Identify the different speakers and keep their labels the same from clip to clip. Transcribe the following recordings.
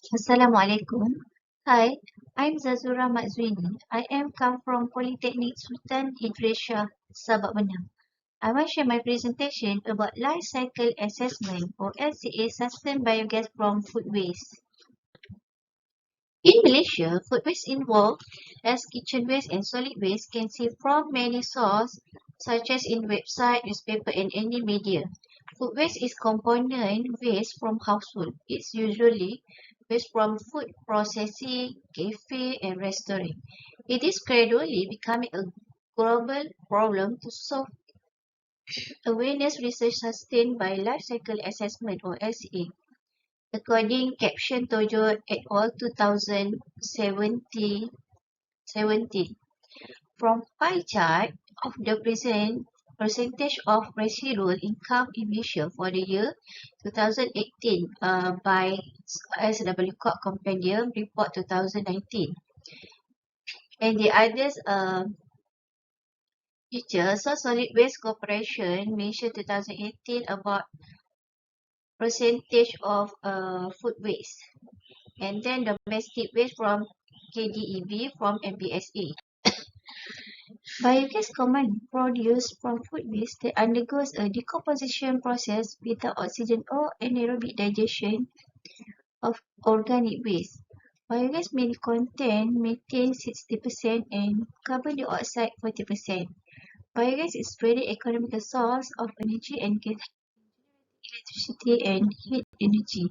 Speaker 1: Assalamualaikum. Hi, I'm Zazura Mazwini. I am come from Polytechnic Sultan Idrisha, Sabak Benam. I will share my presentation about life cycle assessment or LCA sustained biogas from food waste. In Malaysia, food waste involved as kitchen waste and solid waste can see from many sources such as in website, newspaper and any media. Food waste is component waste from household. It's usually waste from food processing, cafe and restaurant. It is gradually becoming a global problem to solve. Awareness research sustained by life cycle assessment or LCA. According caption Tojo et al. 2017, from pie chart of the percentage of residual income emission for the year 2018 by SW Corp Compendium Report 2019. And the others feature, so Solid Waste Corporation mentioned 2018 about percentage of food waste. And then domestic waste from KDEB from MBSA. Biogas commonly produced from food waste that undergoes a decomposition process without oxygen or anaerobic digestion of organic waste. Biogas may contain methane 60% and carbon dioxide 40%. Biogas is a very economical source of energy and can electricity and heat energy.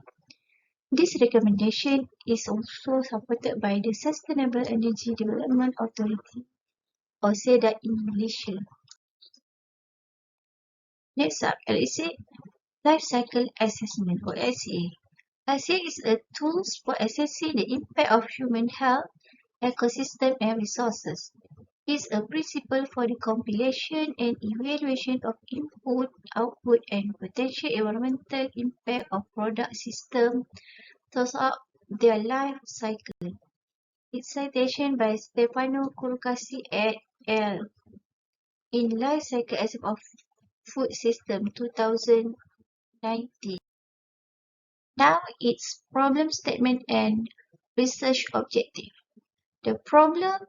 Speaker 1: This recommendation is also supported by the Sustainable Energy Development Authority, or SEDA in Malaysia. Next up, LCA Life Cycle Assessment or LCA. LCA is a tool for assessing the impact of human health, ecosystem and resources. It is a principle for the compilation and evaluation of input, output and potential environmental impact of product system throughout their life cycle. Its citation by Stefano Curcasi et al. In Life Cycle Assessment of Food System 2019. Now its problem statement and research objective. The problem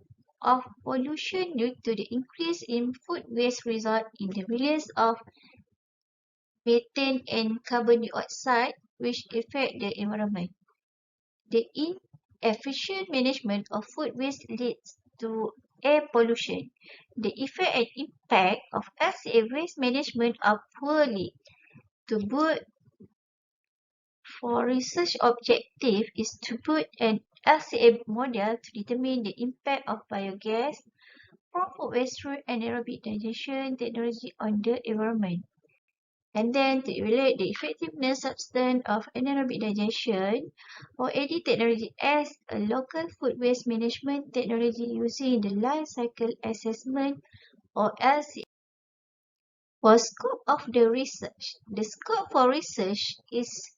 Speaker 1: of pollution due to the increase in food waste result in the release of methane and carbon dioxide which affect the environment. The inefficient management of food waste leads to air pollution. The effect and impact of LCA waste management are poorly. To boot for research objective is to put an LCA model to determine the impact of biogas from food waste through anaerobic digestion technology on the environment. And then to evaluate the effectiveness substance of anaerobic digestion or AD technology as a local food waste management technology using the life cycle assessment or LCA. For scope of the research, the scope for research is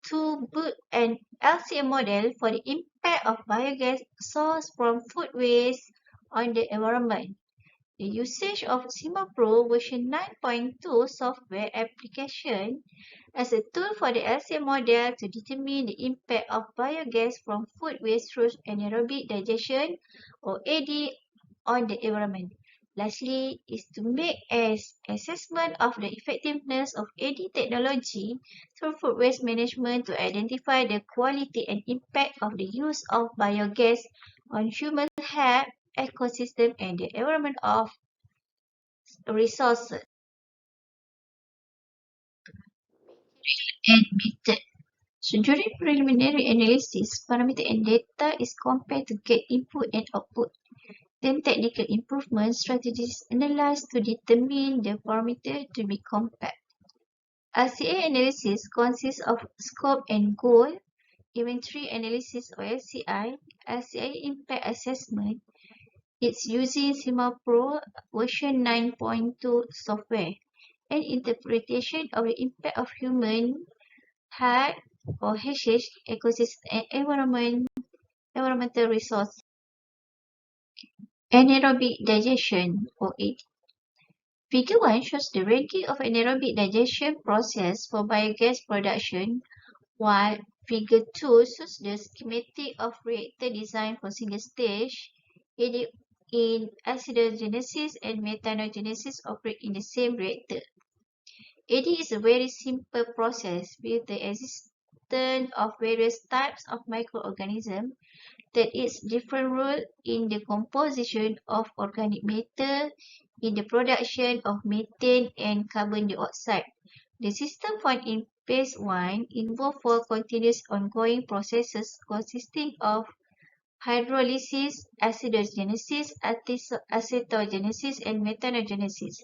Speaker 1: to build an LCA model for the impact of biogas sourced from food waste on the environment. The usage of CIMA-Pro version 9.2 software application as a tool for the LCA model to determine the impact of biogas from food waste through anaerobic digestion or AD on the environment. Lastly, is to make an assessment of the effectiveness of AD technology through food waste management to identify the quality and impact of the use of biogas on human health, ecosystem and the environment of resources. And method. So during preliminary analysis, parameter and data is compared to get input and output. Then technical improvement strategies analyzed to determine the parameter to be compared. LCA analysis consists of scope and goal, inventory analysis or LCI, LCI impact assessment. It's using CIMA-Pro version 9.2 software and interpretation of the impact of human health or HH, ecosystem and environmental resource. Anaerobic digestion or AD. Figure 1 shows the ranking of anaerobic digestion process for biogas production, while Figure 2 shows the schematic of reactor design for single stage. AD in acidogenesis and methanogenesis operate in the same reactor. AD is a very simple process with the existence of various types of microorganisms that its different role in the composition of organic matter, in the production of methane and carbon dioxide. The system found in phase 1 involved four continuous ongoing processes consisting of hydrolysis, acidogenesis, acetogenesis, and methanogenesis.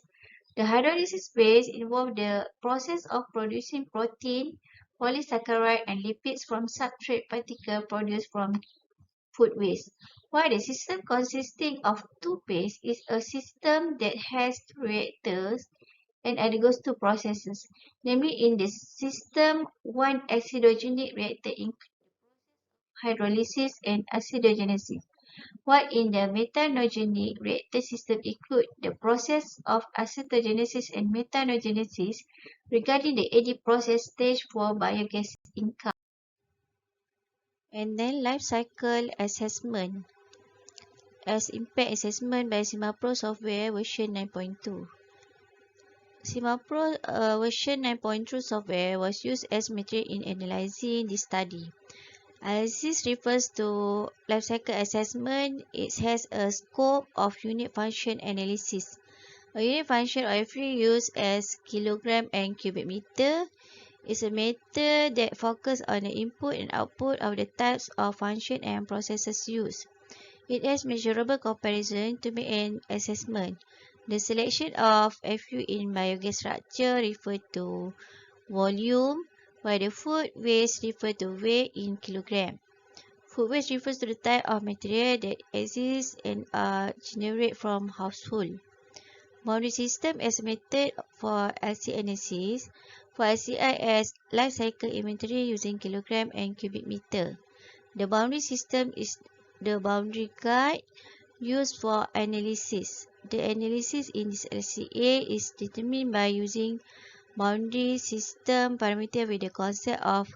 Speaker 1: The hydrolysis phase involved the process of producing protein, polysaccharide, and lipids from substrate particles produced from food waste. While the system consisting of two phases is a system that has two reactors and undergoes two processes. Namely, in the system, one acidogenic reactor includes hydrolysis and acidogenesis, while in the methanogenic reactor system include the process of acetogenesis and methanogenesis. Regarding the AD process stage for biogas income. And then life cycle assessment as impact assessment by CIMAPRO software version 9.2. CIMAPRO version 9.2 software was used as material in analyzing this study. Analysis refers to life cycle assessment. It has a scope of unit function analysis. A unit function often used as kilogram and cubic meter is a method that focuses on the input and output of the types of function and processes used. It has measurable comparison to make an assessment. The selection of FU in biogas structure refers to volume, while the food waste refers to weight in kilogram. Food waste refers to the type of material that exists and are generated from household. Boundary system as a method for LC analysis. For LCI as life cycle inventory using kilogram and cubic meter. The boundary system is the boundary guide used for analysis. The analysis in this LCA is determined by using boundary system parameter with the concept of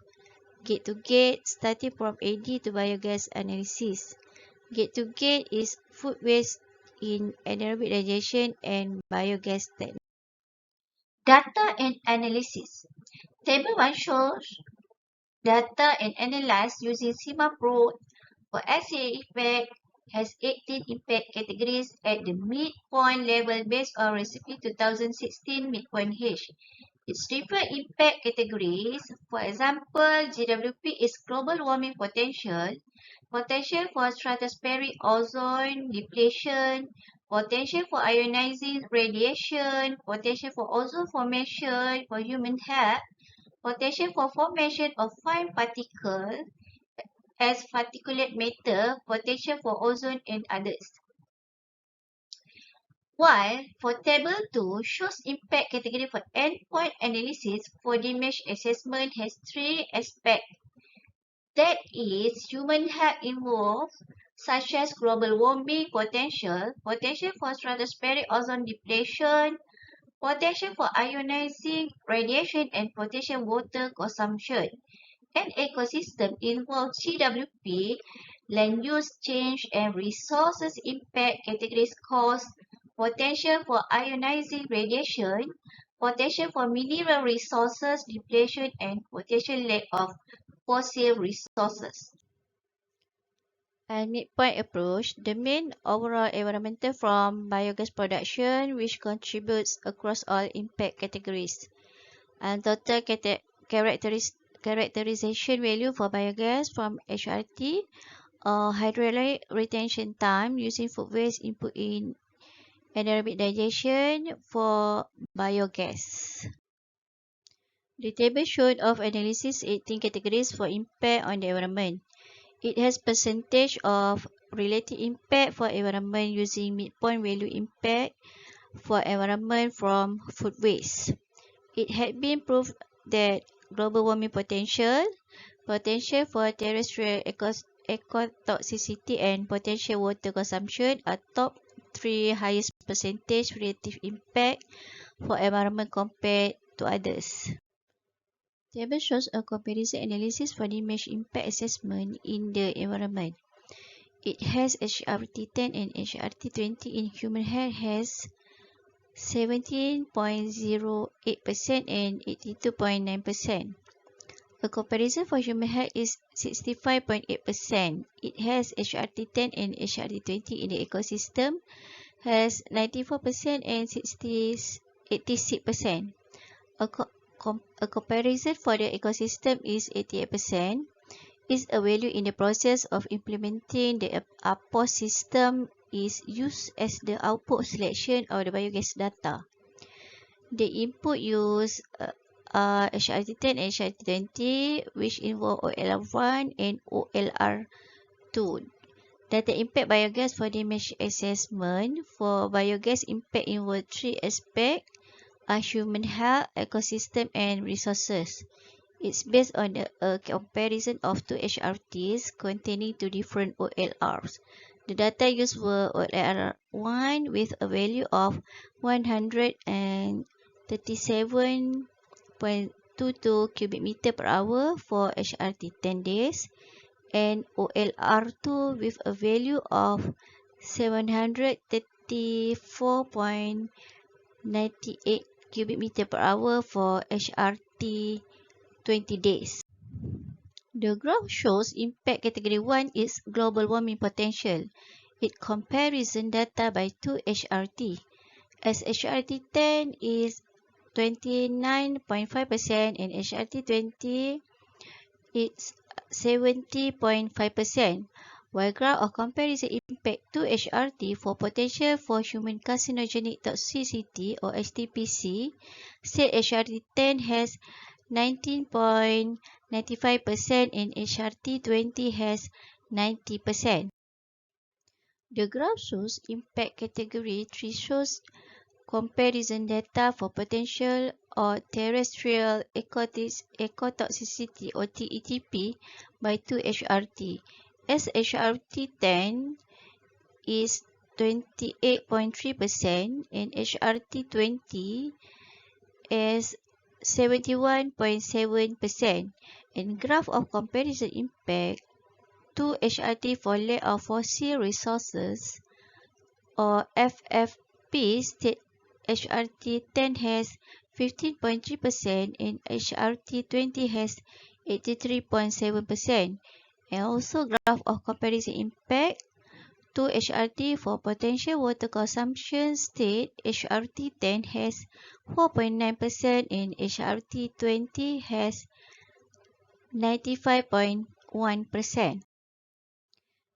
Speaker 1: gate-to-gate starting from AD to biogas analysis. Gate-to-gate is food waste in anaerobic digestion and biogas technology. Data and analysis. Table 1 shows data and analyzed using CIMAPRO for LCA effect has 18 impact categories at the midpoint level based on recipe 2016 midpoint H. Its different impact categories, for example, GWP is global warming potential, potential for stratospheric ozone depletion, potential for ionizing radiation, potential for ozone formation for human health, potential for formation of fine particles as particulate matter, potential for ozone and others. While for table 2 shows impact category for endpoint analysis for damage assessment has three aspects. That is human health involved, such as global warming potential, potential for stratospheric ozone depletion, potential for ionizing radiation, and potential water consumption. An ecosystem involves GWP, land use change, and resources impact categories cause potential for ionizing radiation, potential for mineral resources depletion, and potential lack of fossil resources. And midpoint approach, the main overall environmental from biogas production which contributes across all impact categories. And total characterization value for biogas from HRT or hydraulic retention time using food waste input in anaerobic digestion for biogas. The table showed of analysis 18 categories for impact on the environment. It has percentage of relative impact for environment using midpoint value impact for environment from food waste. It had been proved that global warming potential, potential for terrestrial ecotoxicity and potential water consumption are top three highest percentage relative impact for environment compared to others.
Speaker 2: Table shows a comparison analysis for the mesh impact assessment in the environment. It has HRT10 and HRT20 in human health has 17.08% and 82.9%. A comparison for human health is 65.8%. It has HRT10 and HRT20 in the ecosystem has 94% and 86%. A comparison for the ecosystem is 88%. Is a value in the process of implementing the APOS system is used as the output selection of the biogas data. The input use HRT10 and HRT20 which involve OLR1 and OLR2. Data impact biogas for the mesh assessment. For biogas impact involve three aspects are human health, ecosystem and resources. It's based on a comparison of two HRTs containing two different OLRs. The data used were OLR1 with a value of 137.22 cubic meter per hour for HRT 10 days and OLR2 with a value of 734.98 cubic meter per hour for HRT 20 days. The graph shows impact category 1 is global warming potential. It comparison data by two HRT. As HRT10 is 29.5% and HRT20 is 70.5%. While graph of comparison impact to HRT for potential for human carcinogenic toxicity or HTPC, said HRT10 has 19.95% and HRT20 has 90%. The graph shows impact category 3 shows comparison data for potential or terrestrial ecotoxicity or TETP by two HRT. As HRT10 is 28.3% and HRT20 is 71.7%. And graph of comparison impact to HRT for lack of fossil resources or FFP state HRT10 has 15.3% and HRT20 has 83.7%. And also graph of comparison impact to HRT for potential water consumption state HRT10 has 4.9% and HRT20 has 95.1%.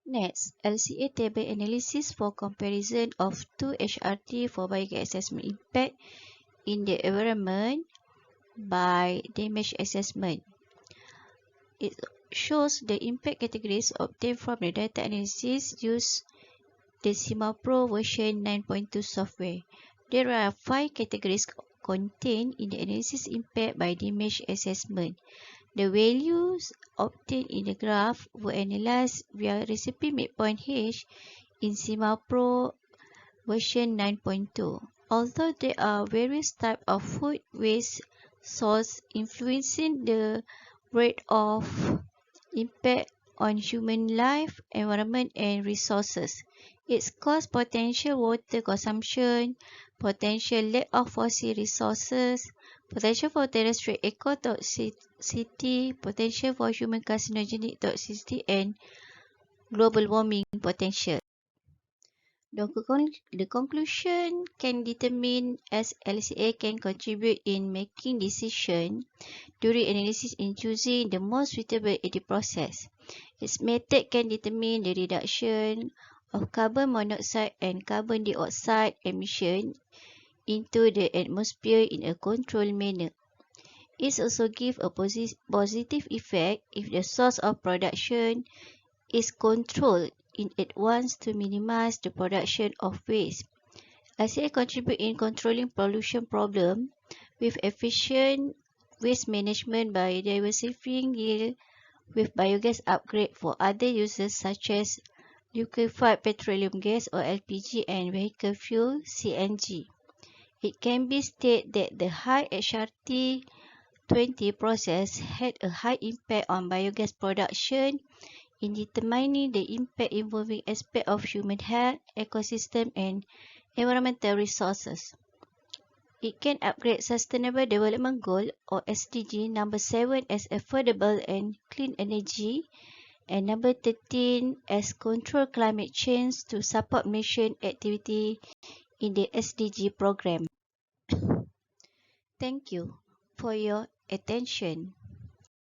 Speaker 2: Next, LCA table analysis for comparison of two HRT for biogas assessment impact in the environment by damage assessment. It shows the impact categories obtained from the data analysis used the CIMAPRO version 9.2 software. There are 5 categories contained in the analysis impact by damage assessment. The values obtained in the graph were analyzed via recipe midpoint H in CIMAPRO version 9.2. Although there are various types of food waste source influencing the rate of impact on human life, environment and resources. Its cost potential water consumption, potential lack of fossil resources, potential for terrestrial ecotoxicity, potential for human carcinogenic toxicity and global warming potential. The conclusion can determine as LCA can contribute in making decisions during analysis in choosing the most suitable AD process. Its method can determine the reduction of carbon monoxide and carbon dioxide emission into the atmosphere in a controlled manner. It also gives a positive effect if the source of production is controlled in advance to minimize the production of waste. LCA contribute in controlling pollution problem with efficient waste management by diversifying yield with biogas upgrade for other uses such as liquefied petroleum gas or LPG and vehicle fuel CNG. It can be stated that the high HRT 2020 process had a high impact on biogas production in determining the impact involving aspects of human health, ecosystem and environmental resources. It can upgrade Sustainable Development Goal or SDG number 7 as affordable and clean energy and number 13 as control climate change to support mission activity in the SDG program. Thank you for your attention.